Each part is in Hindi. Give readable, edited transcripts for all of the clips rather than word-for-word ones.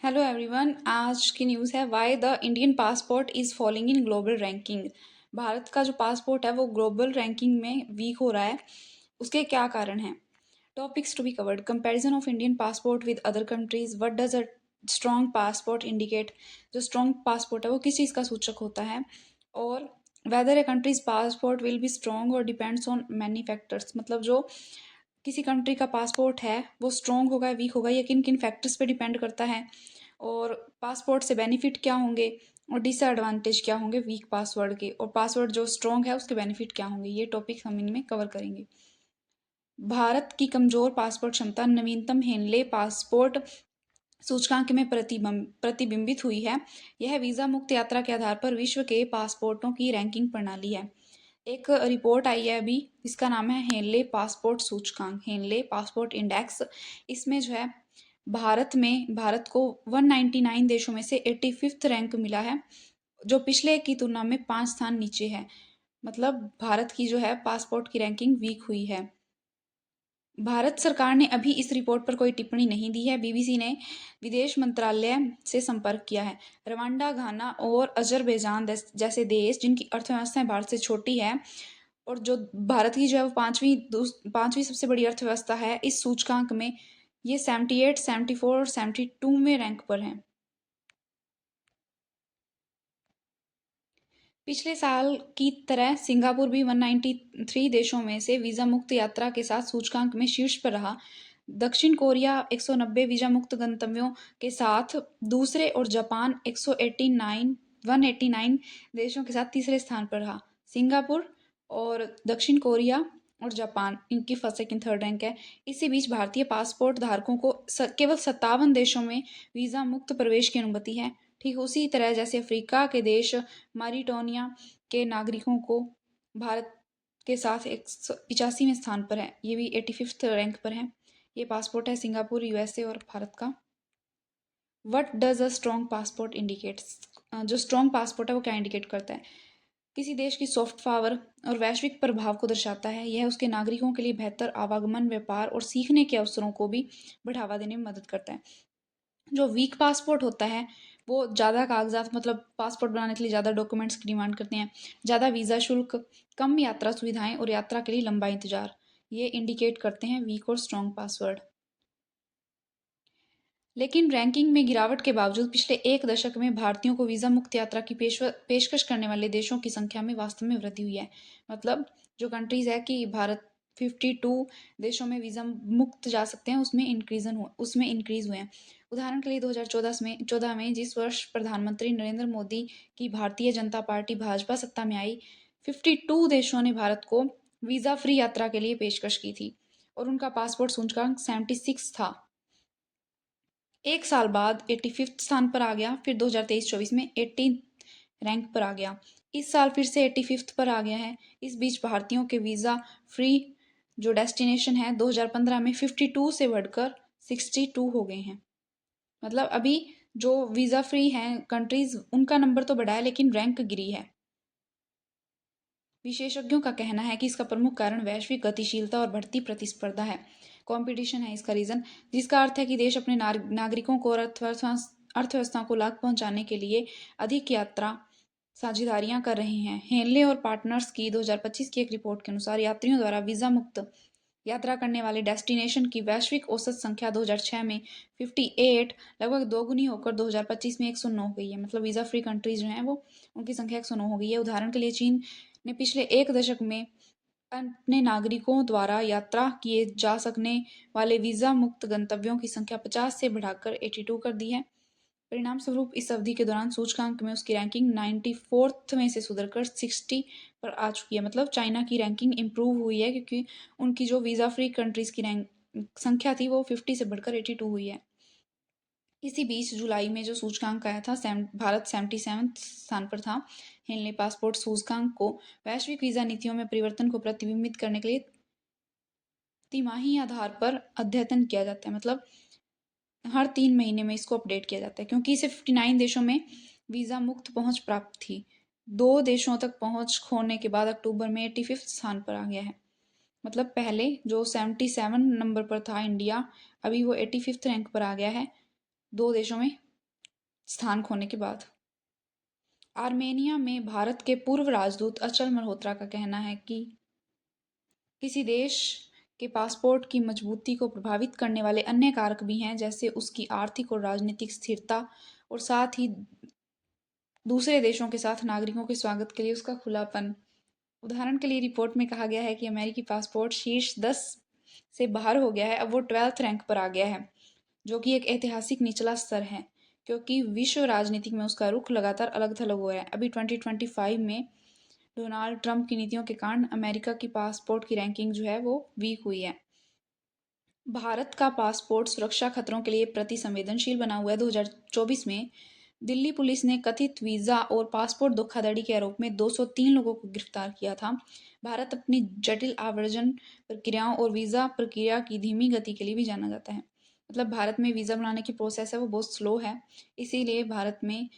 Hello everyone. आज की न्यूज़ है why the Indian passport is following in global ranking. Bharat का जो पासपोर्ट है वो ग्लोबल रैंकिंग में वीक हो रहा है, उसके क्या कारण हैं। Topics to be covered: comparison of Indian passport with other countries, what does a strong passport indicate. जो स्ट्रॉन्ग पासपोर्ट है वो किस चीज़ का सूचक होता है, और whether a country's passport will be strong और डिपेंड्स ऑन मैनी फैक्टर्स। मतलब जो किसी कंट्री का पासपोर्ट है वो स्ट्रॉन्ग होगा वीक होगा, ये किन किन फैक्टर्स पे डिपेंड करता है, और पासपोर्ट से बेनिफिट क्या होंगे और डिसएडवांटेज क्या होंगे वीक पासवर्ड के, और पासवर्ड जो स्ट्रॉन्ग है उसके बेनिफिट क्या होंगे। ये टॉपिक हम इनमें कवर करेंगे। भारत की कमजोर पासपोर्ट क्षमता नवीनतम हेनले पासपोर्ट सूचकांक में प्रतिबिंबित हुई है। यह वीज़ा मुक्त यात्रा के आधार पर विश्व के पासपोर्टों की रैंकिंग प्रणाली है। एक रिपोर्ट आई है अभी, इसका नाम है हेनले पासपोर्ट सूचकांक, हेनले पासपोर्ट इंडेक्स। इसमें जो है भारत को 199 देशों में से 85th रैंक मिला है, जो पिछले की तुलना में 5 स्थान नीचे है। मतलब भारत की जो है पासपोर्ट की रैंकिंग वीक हुई है। भारत सरकार ने अभी इस रिपोर्ट पर कोई टिप्पणी नहीं दी है। बीबीसी ने विदेश मंत्रालय से संपर्क किया है। रवांडा, घाना और अजरबैजान जैसे देश जिनकी अर्थव्यवस्थाएं भारत से छोटी है, और जो भारत की जो है वो पांचवी सबसे बड़ी अर्थव्यवस्था है, इस सूचकांक में ये 78, 74 और 72 में रैंक पर हैं। पिछले साल की तरह सिंगापुर भी 193 देशों में से वीज़ा मुक्त यात्रा के साथ सूचकांक में शीर्ष पर रहा। दक्षिण कोरिया 190 वीज़ा मुक्त गंतव्यों के साथ दूसरे, और जापान 189 देशों के साथ तीसरे स्थान पर रहा। सिंगापुर और दक्षिण कोरिया और जापान, इनकी फर्स्ट सेकंड थर्ड रैंक है। इसी बीच भारतीय पासपोर्ट धारकों को केवल 57 देशों में वीज़ा मुक्त प्रवेश की अनुमति है। ठीक उसी तरह जैसे अफ्रीका के देश मारिटोनिया के नागरिकों को भारत के साथ 185वें स्थान पर है, ये भी 85th रैंक पर है। ये पासपोर्ट है सिंगापुर, यूएसए और भारत का। What does a strong passport indicates. जो स्ट्रॉन्ग पासपोर्ट है वो क्या इंडिकेट करता है? किसी देश की सॉफ्ट पावर और वैश्विक प्रभाव को दर्शाता है। यह उसके नागरिकों के लिए बेहतर आवागमन, व्यापार और सीखने के अवसरों को भी बढ़ावा देने में मदद करता है। जो वीक पासपोर्ट होता है वो ज़्यादा कागजात, मतलब पासपोर्ट बनाने के लिए ज़्यादा डॉक्यूमेंट्स की डिमांड करते हैं, ज़्यादा वीज़ा शुल्क, कम यात्रा सुविधाएं और यात्रा के लिए लंबा इंतजार, ये इंडिकेट करते हैं वीक और स्ट्रॉन्ग पासवर्ड। लेकिन रैंकिंग में गिरावट के बावजूद पिछले एक दशक में भारतीयों को वीज़ा मुक्त यात्रा की पेशकश करने वाले देशों की संख्या में वास्तव में वृद्धि हुई है। मतलब जो कंट्रीज़ है कि भारत 52 देशों में वीज़ा मुक्त जा सकते हैं, उसमें इंक्रीज़ हुए हैं। उदाहरण के लिए 2014 में जिस वर्ष प्रधानमंत्री नरेंद्र मोदी की भारतीय जनता पार्टी भाजपा सत्ता में आई, 52 देशों ने भारत को वीज़ा फ्री यात्रा के लिए पेशकश की थी, और उनका पासपोर्ट सूचकांक 76 था। एक साल बाद 85th स्थान पर आ गया, फिर 2023-24 में 18 रैंक पर आ गया, इस साल फिर से 85th पर आ गया है। इस बीच भारतीयों के वीज़ा फ्री जो डेस्टिनेशन है 2015 में 52 से बढ़कर 62 हो गए हैं। मतलब अभी जो वीज़ा फ्री हैं कंट्रीज, उनका नंबर तो बढ़ा है लेकिन रैंक गिरी है। विशेषज्ञों का कहना है कि इसका प्रमुख कारण वैश्विक गतिशीलता और बढ़ती प्रतिस्पर्धा है, कंपटीशन है इसका रीज़न, जिसका अर्थ है कि देश अपने नागरिकों को और अर्थव्यवस्था को लाभ पहुंचाने के लिए अधिक यात्रा साझेदारियां कर रहे हैं। हेनले और पार्टनर्स की 2025 की एक रिपोर्ट के अनुसार यात्रियों द्वारा वीज़ा मुक्त यात्रा करने वाले डेस्टिनेशन की वैश्विक औसत संख्या 2006 में 58 लगभग दोगुनी होकर 2025 में 109 हो गई है। मतलब वीज़ा फ्री कंट्रीज जो हैं वो, उनकी संख्या 109 हो गई है। उदाहरण के लिए चीन ने पिछले एक दशक में अपने नागरिकों द्वारा यात्रा किए जा सकने वाले वीज़ा मुक्त गंतव्यों की संख्या 50 से बढ़ाकर 82 कर दी है। परिणाम स्वरूप इस अवधि के दौरान सूचकांक में उसकी रैंकिंग 94th में से सुधरकर 60 पर आ चुकी है। मतलब चाइना की रैंकिंग इंप्रूव हुई है, क्योंकि उनकी जो वीज़ा फ्री कंट्रीज की रैंक संख्या थी वो 50 से बढ़कर 82 हुई है। इसी बीच जुलाई में जो सूचकांक आया था, भारत 77 स्थान पर था। हेनले पासपोर्ट सूचकांक को वैश्विक वीज़ा नीतियों में परिवर्तन को प्रतिबिंबित करने के लिए तिमाही आधार पर अद्यतन किया जाता है। मतलब हर 3 महीने में इसको अपडेट किया जाता है, क्योंकि इसे 59 देशों में वीज़ा मुक्त पहुंच प्राप्त थी। 2 देशों तक पहुंच खोने के बाद अक्टूबर में 85th स्थान पर आ गया है। मतलब पहले जो 77 नंबर पर था इंडिया, अभी वो 85th रैंक पर आ गया है 2 देशों में स्थान खोने के बाद। आर्मेनिया में भारत के पूर्व राजदूत अचल मल्होत्रा का कहना है कि किसी देश के पासपोर्ट की मजबूती को प्रभावित करने वाले अन्य कारक भी हैं, जैसे उसकी आर्थिक और राजनीतिक स्थिरता और साथ ही दूसरे देशों के साथ नागरिकों के स्वागत के लिए उसका खुलापन। उदाहरण के लिए रिपोर्ट में कहा गया है कि अमेरिकी पासपोर्ट शीर्ष 10 से बाहर हो गया है, अब वो 12th रैंक पर आ गया है, जो कि एक ऐतिहासिक निचला स्तर है क्योंकि विश्व राजनीति में उसका रुख लगातार अलग थलग हो रहा है। अभी 2025 में डोनाल्ड ट्रंप की नीतियों के कारण अमेरिका की पासपोर्ट की रैंकिंग जो है वो वीक हुई है। भारत का पासपोर्ट सुरक्षा खतरों के लिए प्रति संवेदनशील बना हुआ है। 2024 में दिल्ली पुलिस ने कथित वीज़ा और पासपोर्ट धोखाधड़ी के आरोप में 203 लोगों को गिरफ्तार किया था। भारत अपनी जटिल आवर्जन प्रक्रियाओं और वीज़ा प्रक्रिया की धीमी गति के लिए भी जाना जाता है। मतलब भारत में वीज़ा बनाने की प्रोसेस है वो बहुत स्लो है, इसीलिए भारत में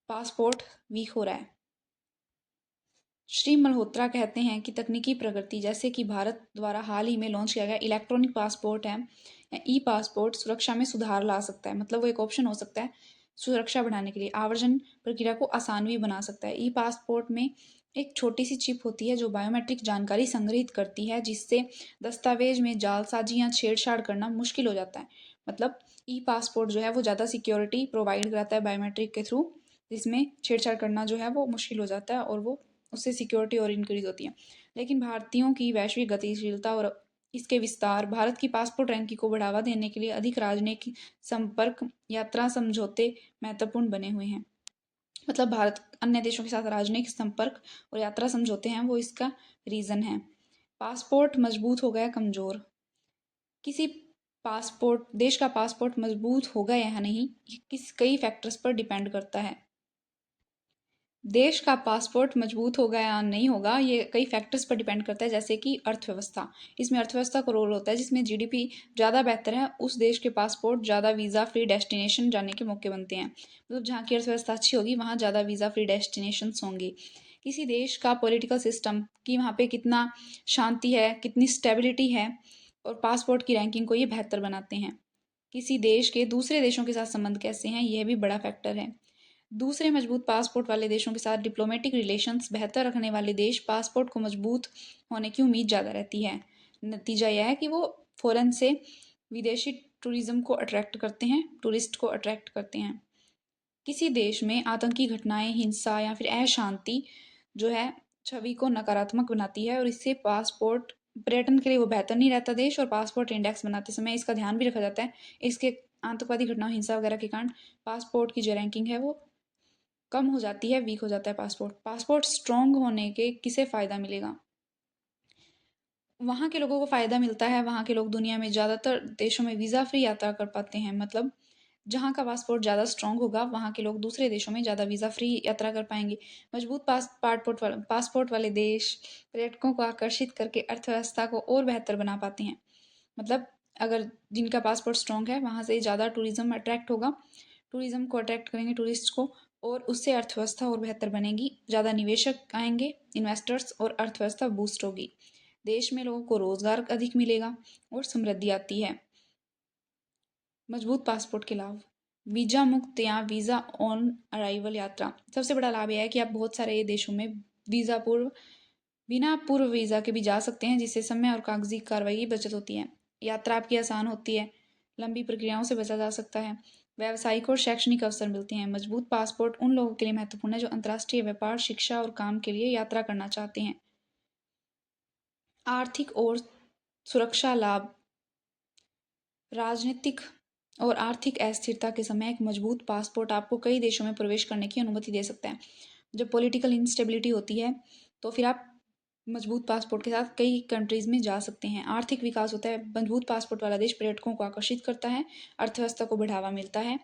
पासपोर्ट वीक हो रहा है। श्री मल्होत्रा कहते हैं कि तकनीकी प्रगति जैसे कि भारत द्वारा हाल ही में लॉन्च किया गया इलेक्ट्रॉनिक पासपोर्ट है या ई पासपोर्ट सुरक्षा में सुधार ला सकता है। मतलब वो एक ऑप्शन हो सकता है सुरक्षा बढ़ाने के लिए, आवर्जन प्रक्रिया को आसान भी बना सकता है। ई पासपोर्ट में एक छोटी सी चिप होती है जो बायोमेट्रिक जानकारी संग्रहित करती है, जिससे दस्तावेज में जालसाजी या छेड़छाड़ करना मुश्किल हो जाता है। मतलब ई पासपोर्ट जो है वो ज़्यादा सिक्योरिटी प्रोवाइड कराता है बायोमेट्रिक के थ्रू, जिसमें छेड़छाड़ करना जो है वो मुश्किल हो जाता है और वो उससे सिक्योरिटी और इंक्रीज होती है। लेकिन भारतीयों की वैश्विक गतिशीलता और इसके विस्तार भारत की पासपोर्ट रैंकिंग को बढ़ावा देने के लिए अधिक राजनयिक संपर्क यात्रा समझौते महत्वपूर्ण बने हुए हैं। मतलब भारत अन्य देशों के साथ राजनयिक संपर्क और यात्रा समझौते हैं वो इसका रीज़न है। पासपोर्ट मजबूत हो गया कमज़ोर। किसी पासपोर्ट देश का पासपोर्ट मजबूत होगा या नहीं ये कई फैक्टर्स पर डिपेंड करता है। देश का पासपोर्ट मजबूत होगा या नहीं होगा ये कई फैक्टर्स पर डिपेंड करता है, जैसे कि अर्थव्यवस्था। इसमें अर्थव्यवस्था का रोल होता है, जिसमें जीडीपी ज़्यादा बेहतर है उस देश के पासपोर्ट ज़्यादा वीज़ा फ्री डेस्टिनेशन जाने के मौके बनते हैं। मतलब जहाँ की अर्थव्यवस्था अच्छी होगी वहाँ ज़्यादा वीज़ा फ्री डेस्टिनेशंस होंगे। किसी देश का पॉलिटिकल सिस्टम कि वहाँ पे कितना शांति है, कितनी स्टेबिलिटी है, और पासपोर्ट की रैंकिंग को ये बेहतर बनाते हैं। किसी देश के दूसरे देशों के साथ संबंध कैसे हैं यह भी बड़ा फैक्टर है। दूसरे मजबूत पासपोर्ट वाले देशों के साथ डिप्लोमेटिक रिलेशंस बेहतर रखने वाले देश पासपोर्ट को मजबूत होने की उम्मीद ज़्यादा रहती है। नतीजा यह है कि वो फ़ौरन से विदेशी टूरिज्म को अट्रैक्ट करते हैं, टूरिस्ट को अट्रैक्ट करते हैं। किसी देश में आतंकी घटनाएं, हिंसा या फिर अशांति जो है छवि को नकारात्मक बनाती है और इससे पासपोर्ट पर्यटन के लिए वो बेहतर नहीं रहता देश, और पासपोर्ट इंडेक्स बनाते समय इसका ध्यान भी रखा जाता है। इसके आतंकवादी घटनाओं, हिंसा वगैरह के कारण पासपोर्ट की जो रैंकिंग है वो कम हो जाती है, वीक हो जाता है पासपोर्ट। पासपोर्ट स्ट्रॉन्ग होने के किसे फ़ायदा मिलेगा? वहाँ के लोगों को फ़ायदा मिलता है, वहाँ के लोग दुनिया में ज़्यादातर देशों में वीज़ा फ्री यात्रा कर पाते हैं। मतलब जहाँ का पासपोर्ट ज़्यादा स्ट्रॉन्ग होगा वहाँ के लोग दूसरे देशों में ज़्यादा वीज़ा फ्री यात्रा कर पाएंगे। मजबूत पासपोर्ट वाले देश पर्यटकों को आकर्षित करके अर्थव्यवस्था को और बेहतर बना पाते हैं। मतलब अगर जिनका पासपोर्ट स्ट्रॉन्ग है वहाँ से ज़्यादा टूरिज्म अट्रैक्ट होगा, टूरिज्म को अट्रैक्ट करेंगे टूरिस्ट को, और उससे अर्थव्यवस्था और बेहतर बनेगी, ज़्यादा निवेशक आएंगे, इन्वेस्टर्स, और अर्थव्यवस्था बूस्ट होगी। देश में लोगों को रोज़गार अधिक मिलेगा और समृद्धि आती है। मजबूत पासपोर्ट के लाभ। वीज़ा मुक्त या वीज़ा ऑन अराइवल यात्रा। सबसे बड़ा लाभ यह है कि आप बहुत सारे देशों में वीज़ा पूर्व बिना पूर्व वीज़ा के भी जा सकते हैं, जिससे समय और कागजी कार्रवाई की बचत होती है। यात्रा आपकी आसान होती है, लंबी प्रक्रियाओं से बचा जा सकता है, व्यावसायिक और शैक्षणिक अवसर मिलते हैं। मजबूत पासपोर्ट उन लोगों के लिए महत्वपूर्ण है जो अंतर्राष्ट्रीय व्यापार, शिक्षा और काम के लिए यात्रा करना चाहते हैं। आर्थिक और सुरक्षा लाभ। राजनीतिक और आर्थिक अस्थिरता के समय एक मजबूत पासपोर्ट आपको कई देशों में प्रवेश करने की अनुमति दे सकता है। जब पॉलिटिकल इंस्टेबिलिटी होती है तो फिर आप मजबूत पासपोर्ट के साथ कई कंट्रीज़ में जा सकते हैं। आर्थिक विकास होता है, मजबूत पासपोर्ट वाला देश पर्यटकों को आकर्षित करता है, अर्थव्यवस्था को बढ़ावा मिलता है,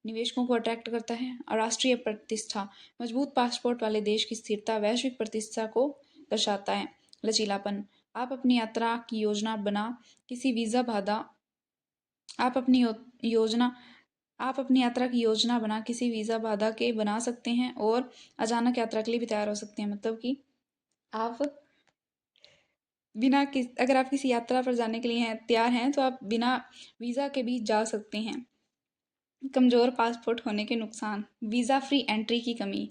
निवेशकों को अट्रैक्ट करता है। और राष्ट्रीय प्रतिष्ठा। मजबूत पासपोर्ट वाले देश की स्थिरता वैश्विक प्रतिष्ठा को दर्शाता है। लचीलापन। आप अपनी यात्रा की योजना बना किसी वीज़ा बाधा आप अपनी योजना आप अपनी यात्रा की योजना बना किसी वीज़ा बाधा के बना सकते हैं और अचानक यात्रा के लिए भी तैयार हो सकते हैं। मतलब कि आप अगर आप किसी यात्रा पर जाने के लिए हैं तैयार हैं तो आप बिना वीज़ा के भी जा सकते हैं। कमज़ोर पासपोर्ट होने के नुकसान, वीज़ा फ्री एंट्री की कमी।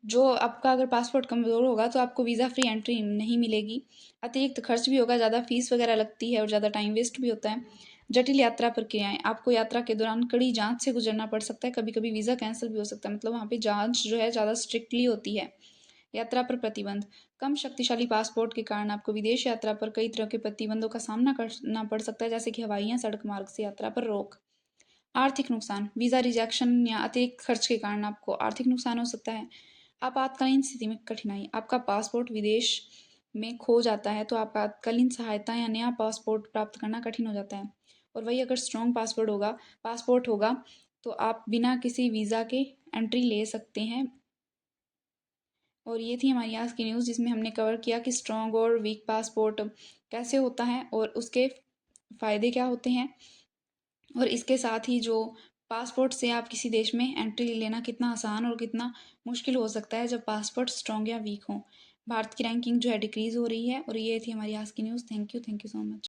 जो आपका अगर पासपोर्ट कमज़ोर होगा तो आपको वीज़ा फ्री एंट्री नहीं मिलेगी। अतिरिक्त खर्च भी होगा, ज़्यादा फीस वगैरह लगती है और ज़्यादा टाइम वेस्ट भी होता है। जटिल यात्रा प्रक्रियाएं, आपको यात्रा के दौरान कड़ी जांच से गुजरना पड़ सकता है, कभी कभी वीज़ा कैंसिल भी हो सकता है, मतलब वहाँ पे जांच जो है ज़्यादा स्ट्रिक्टली होती है। यात्रा पर प्रतिबंध, कम शक्तिशाली पासपोर्ट के कारण आपको विदेश यात्रा पर कई तरह के प्रतिबंधों का सामना करना पड़ सकता है, जैसे कि हवाई या सड़क मार्ग से यात्रा पर रोक। आर्थिक नुकसान, वीज़ा रिजेक्शन या अतिरिक्त खर्च के कारण आपको आर्थिक नुकसान हो सकता है। आपातकालीन स्थिति में कठिनाई, आपका पासपोर्ट विदेश में खो जाता है तो आपातकालीन सहायता या नया पासपोर्ट प्राप्त करना कठिन हो जाता है। और वही अगर स्ट्रॉन्ग पासपोर्ट होगा तो आप बिना किसी वीज़ा के एंट्री ले सकते हैं। और ये थी हमारी आज की न्यूज़, जिसमें हमने कवर किया कि स्ट्रॉन्ग और वीक पासपोर्ट कैसे होता है और उसके फ़ायदे क्या होते हैं, और इसके साथ ही जो पासपोर्ट से आप किसी देश में एंट्री लेना कितना आसान और कितना मुश्किल हो सकता है जब पासपोर्ट स्ट्रॉन्ग या वीक हो। भारत की रैंकिंग जो है डिक्रीज़ हो रही है। और ये थी हमारी आज की news. Thank you so much.